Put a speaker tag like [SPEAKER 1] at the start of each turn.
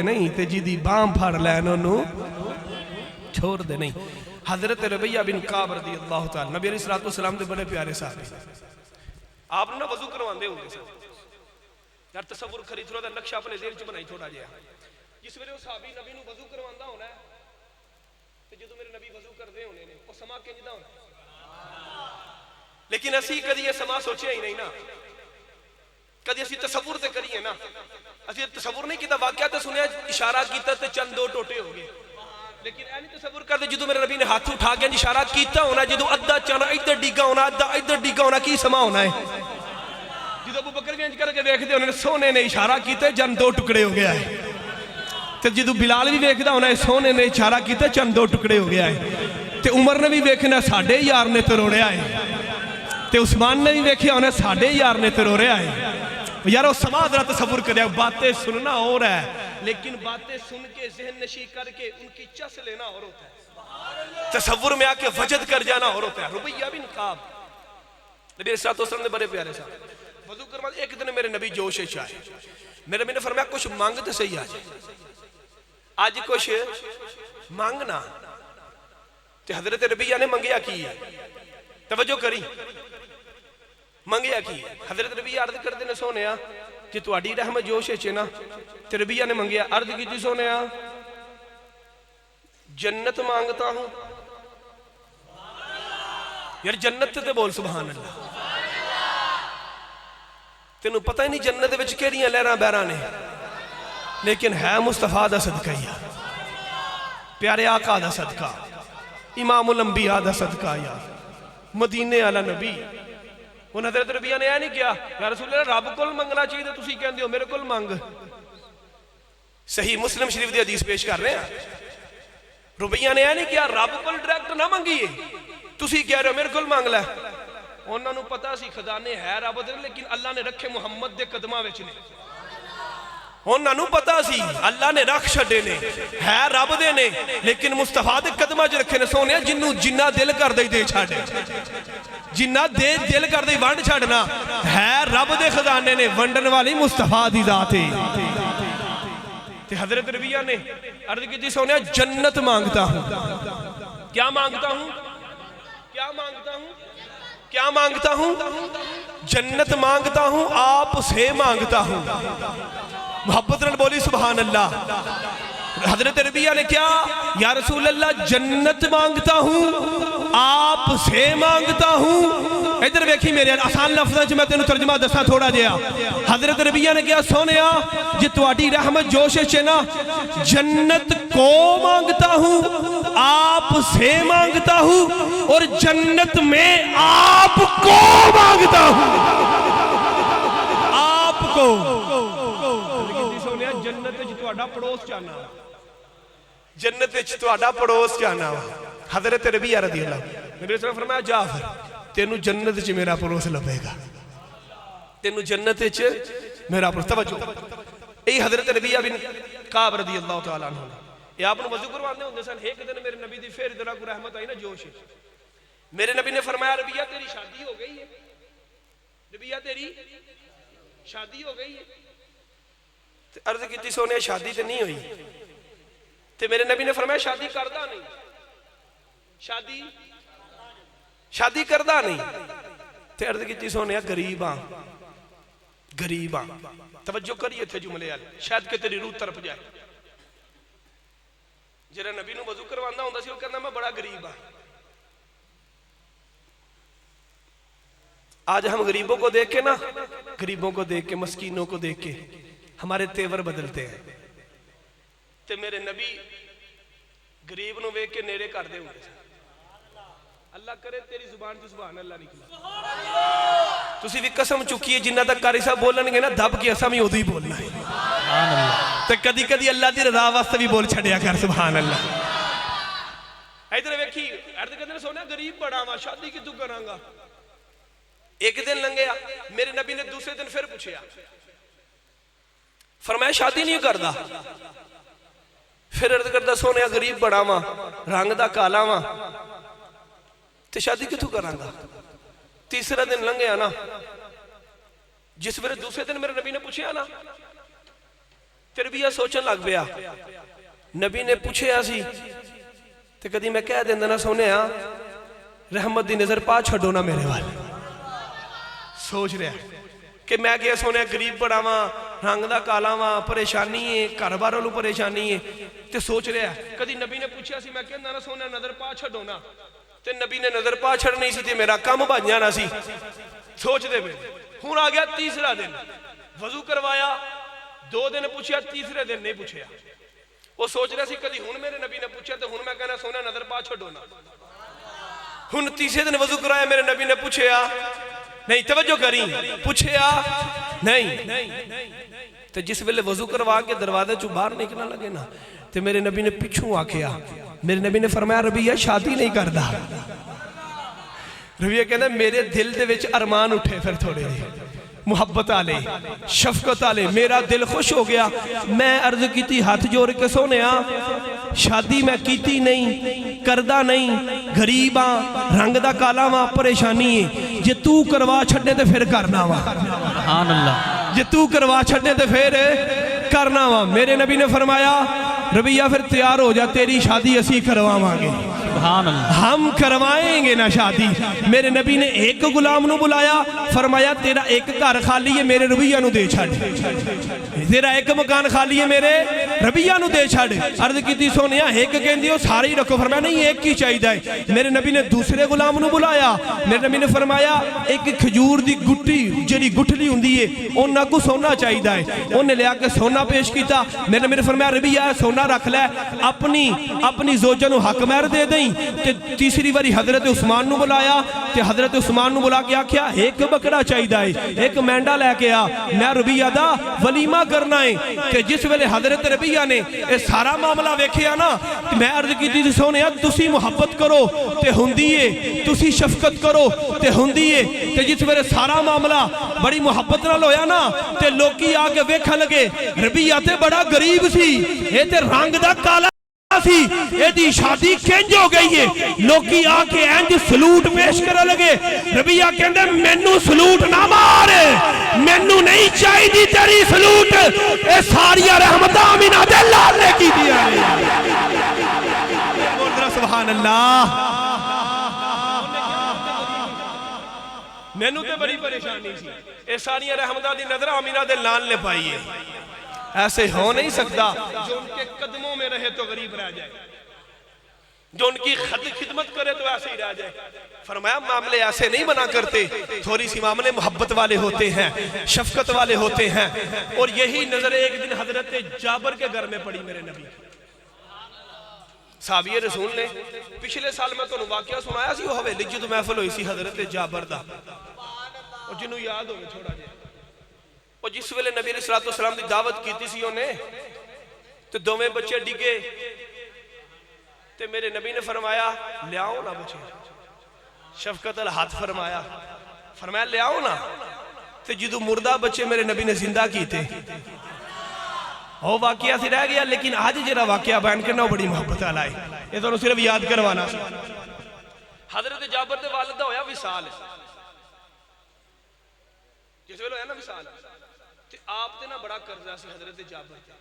[SPEAKER 1] नहीं ते जिदी बांह फड़ लैन ओनू छोड़ दे नहीं। हजरत रबिया बिन काब रज़ी अल्लाह तआला नबी अलैहिस्सलातु वस्सलाम दे बड़े प्यारे साहब आप ना वजू करवांदे होंगे सन यार तसव्वुर करी थोड़ा दा नक्शा अपने ज़हन च बनाई थोड़ा जिहा जिस वेले वो साहबी नबी नू वजू करवांदा होना है ते जदों मेरे नबी वजू करदे होने ने ओ समा किंजदा होना लेकिन असी कदी ये समा सोचिया ही नहीं ना कदी असी तसव्वुर ते करिए ना असी तसव्वुर नहीं किया वाकया तो सुनिया इशारा किया तो चंद दो टोटे हो गए लेकिन ऐ नहीं तसव्वुर करते जो मेरे नबी ने हाथ उठा के इशारा किया होना जो अद्धा चना इधर डिगा होना अद्धा इधर डिगा होना की समा होना है जो अबू बकर भी इंज करके देखते होने सोने ने इशारा किया चंद दो टुकड़े हो गया है तो जो बिलाल भी वेखदा होना है सोने ने इशारा किया चंद दो टुकड़े हो गया है तो उमर ने भी वेखना साढ़े यार ने तरोड़िया है तो उस्मान ने भी वेख्या होना साढ़े यार ने तरोड़िया है यार समा जरा तसव्वुर कर बातें सुनना और है लेकिन बातें सुन के ज़हन नशी करके उनकी चस लेना और होता है तसव्वुर में आके वजद कर जाना और होता है। रुबैया बिन काब नबी सल्लल्लाहु अलैहि वसल्लम ने बड़े प्यारे साहब वजू करवा एक दिन मेरे नबी जोश में आए मेरे नबी ने फरमाया कुछ मांग तो सही आज आज कुछ मांगना ते हजरत रबिया ने मंगिया की है तवज्जो करी मंगिया की हजरत रबिया अर्ज करते ने सोने कि तुहाडी रहमत जोश च ना ते रबिया ने मंगिया अर्ज की सोने जन्नत मांगता हूं यार जन्नत ते बोल सुभान अल्लाह तेनू पता ही नहीं जन्नत विच केड़ियां लहरां बहरां ने लेकिन है मुस्तफा दा सदका ही प्यारे आका दा सदका इमामुल अंबिया दा सदका यार मदीने वाला नबी हजरत रबिया ने नहीं किया यार रसूल रब को मंगना चाहिए तुसी कहंदे हो मेरे को मंग सही मुस्लिम शरीफ की हदीस पेश कर रहे हैं रुबैया ने नहीं किया रब को डायरेक्ट ना मंगीए तुसी कह रहे हो मेरे को मंग लै उन्होंने पता सी खजाने है रब दे लेकिन अल्लाह ने रखे मुहम्मद के कदमां विच ने उन्होंने पता सी अल्लाह ने रख छड़े ने है रब दे ने लेकिन मुस्तफा के कदमां च रखे ने सोने जिन्नू जिन्ना दिल करदा ही दे छड़ जिन्ना दे दिल करदे वंड छड़ना है रब दे खजाने ने वंडन वाली मुस्तफा दी जात है ते हजरत रबिया ने अर्ज की सोने जन्नत मांगता हूं क्या मांगता हूं क्या मांगता हूं क्या मांगता हूं जन्नत मांगता हूं आप से मांगता हूं मोहब्बत नाल बोली सुभान अल्लाह हजरत रबिया ने क्या या रसूल अल्लाह जन्नत मांगता हूं आप से मांगता हूं इधर देखी मेरे आसान लफ्ज़ों में मैं तेन तर्जमा दसा थोड़ा जिहा हजरत रबिया ने क्या सोने जे तुहाडी रहमत जोश च ना जन्नत को मांगता हूं आप से मांगता हूं और जन्नत में आपको मांगता हूं आपको सोने जन्नत तुहाडा पड़ोस जाना जन्नत तुहाडा पड़ोस जाना हजरत रबिया रज़ी अल्लाह नबी ने फरमाया जा फिर तेनू जन्नत च मेरा पड़ोस लभेगा तेनू जन्नत च मेरा पड़ोस तवज्जो यही हजरत रबिया बिन काब रज़ी अल्लाह तआला अन्हु ये आपने वजू करवाने होंदे सन एक दिन मेरे नबी दी फिर इधर को रहमत आई ना जोश मेरे नबी ने फरमाया रबिया तेरी शादी हो गई है रबिया तेरी शादी हो गई है अर्ज की सोने शादी तो नहीं हुई तो मेरे नबी ने फरमाया शादी करदा नहीं शादी शादी करदा नहीं ते अर्ज की सोने गरीब हाँ गरीब हाँ तवज्जो करिए थे जुमले वाले शायद कि तेरी रूह तरफ जाए जरा नबी नू वजू करवाना होंदा सी वो कहंदा मैं बड़ा गरीब हाँ आज हम गरीबों को देख के ना गरीबों को देख के मस्कीनों को देख के हमारे तेवर बदलते हैं ते मेरे नबी गरीब नू वेख के नेड़े करदे हुंदे सन अल्लाह करे तेरी जुबान तो सुभान अल्लाह निकला तुसी भी कसम चुकी है जिन्ना तक कारी साहब बोलणगे ना दब के असां भी उदों ही बोलना है सुभान अल्लाह ते कदी कदी अल्लाह दी रज़ा वास्ते भी बोल छड़िया कर सुभान अल्लाह इधर वेखी अर्ज करदे सोना गरीब बड़ा वा शादी कितों करांगा एक दिन लंघिया मेरे नबी ने दूसरे दिन फिर पूछया फरमाया शादी नहीं करदा फिर अर्ज करदा सोने गरीब बड़ा वा रंग दा काला वा ते शादी कितों करांगा तीसरा दिन लंघिया ना जिस वेले दूसरे दिन मेरे नबी ने पूछा ना ते रबिया सोचन लग पिया नबी ने पूछया सी ते कदी मैं कह देंदा ना सोने रहमत दी नजर पा छड्डो ना मेरे वाल। सोच रहा कि मैं क्या सोने गरीब बड़ा वा रंग दा काला वा परेशानी है घर बार वालों परेशानी है ते सोच रहा कदी नबी ने पूछया सी मैं कहंदा ना सोने नजर पा छड्डो ना ते नबी ने नजर पा छड़नी सी ते मेरा काम बन जाना सी। सोचते पे हुण आ गया तीसरा दिन वजू करवाया 2 दिन पूछया तीसरे दिन नहीं पूछया वो सोच रहा सी कदी हुण मेरे नबी ने पूछया तो हुण मैं कहना सोने नजर पा छड्डो ना। हुण तीसरे दिन वजू कराया मेरे नबी ने पूछया नहीं तवज्जो करी पूछया नहीं तो जिस वेले वजू करवा के दरवाजे चो बाहर निकलना लगे ना तो मेरे नबी ने पिछू आखिया मेरे नबी ने फरमाया रबिया शादी नहीं करता। रबिया कहना मेरे दिल दे विच अरमान उठे फिर थोड़े मुहब्बत आले शफकत आले मेरा दिल खुश हो गया। मैं अर्ज की हाथ जोड़ के सोने शादी मैं कीती नहीं करदा नहीं गरीब हाँ रंग दा काला वा परेशानी है जे तू करवा छड्डे ते फिर करना वा सुभान अल्लाह जे तू करवा छड्डे ते फिर करना वा। मेरे नबी ने फरमाया रबिया फिर तैयार हो जा तेरी शादी असी करवावांगे हम करवाएंगे ना शादी। मेरे नबी ने एक गुलाम नु बुलाया फरमाया तेरा एक घर खाली है मेरे रबिया नु दे छड़ तेरा एक मकान खाली है मेरे रबिया नु दे छड़। अर्ज की सोने एक कहंदी ओ सारे ही रखो फरमाया नहीं एक ही चाहिए। मेरे नबी ने दूसरे गुलाम नु बुलाया मेरे नबी ने फरमाया एक खजूर दी गुट्टी जिहड़ी गुठली हुंदी है उन्हां को सोना चाहिए उन्हें लिया के सोना पेश किया। मेरे नबी ने फरमाया रबिया सोना रख लै अपनी जोजा नु हक महर दे दई। ते तीसरी बारी हजरत उस्मान नु बुलाया ते हजरत उस्मान नु बुला के आख्या एक बकरा चाहिए एक मेंढा लैके आ मैं रबिया दा वलीमा करना है। ते जिस वेले हजरत रबिया ने यह सारा मामला वेखिया ना मैं अर्ज की सोने तुसी मुहब्बत करो ते हुंदी है तुसी शफकत करो ते हुंदी है। ते जिस वेले सारा मामला बड़ी मुहब्बत नाल होया ना ते लोकी आके वेखन लगे रबिया ते बड़ा गरीब सी ये ते रंग दा काला सी शादी किंज हो गई है। लोकी आके इंज सलूट पेश कर लगे रबिया कहंदे मैनू सलूट ना मार मैनू नहीं चाहिए तेरी सलूट ए सारिया रहमतां अमीना दे लाल ने की दिया सुभान अल्लाह। मैनू ते बड़ी परेशानी सी ए सारिया रहमतां दी नजर अमीना दे लाल ने पाई है। ऐसे हो नहीं सकता जो उनके कदमों में रहे तो गरीब रह जाए जो उनकी खिदमत करे तो ऐसे ही रह जाए। फरमाया मामले ऐसे नहीं बना करते थोड़ी सी मामले मोहब्बत वाले होते हैं शफकत वाले होते हैं। और यही नजर एक दिन हजरत जाबर के घर में पड़ी मेरे नबी साहबी रसूल ने। पिछले साल मैं तुहानू वाकया सुनाया सी हवेली जो महफिल हुई सी हजरत जाबर दा और जिन्हों याद हो थोड़ा जिहा और जिस वेले नबी अलैहिस्सलातु वस्सलाम की दावत की सी उन्हें तो दोवें बच्चे डिगे ते मेरे नबी ने फरमाया लियाओ ना बच्चे शफकत अल हाथ फरमाया लियाओ ना। तो जो मुर्दा बच्चे मेरे नबी ने जिंदा किए वो वाकया से रह गया लेकिन आज जरा वाकया बयान करना बड़ी मोहब्बत वाला है ये तो सिर्फ याद करवाना। हजरत जाबर दे वालिद दा होया विसाल जिस वेले होया ना विसाल ते आप ते ना बड़ा कर्जा सी हजरत जाबर ते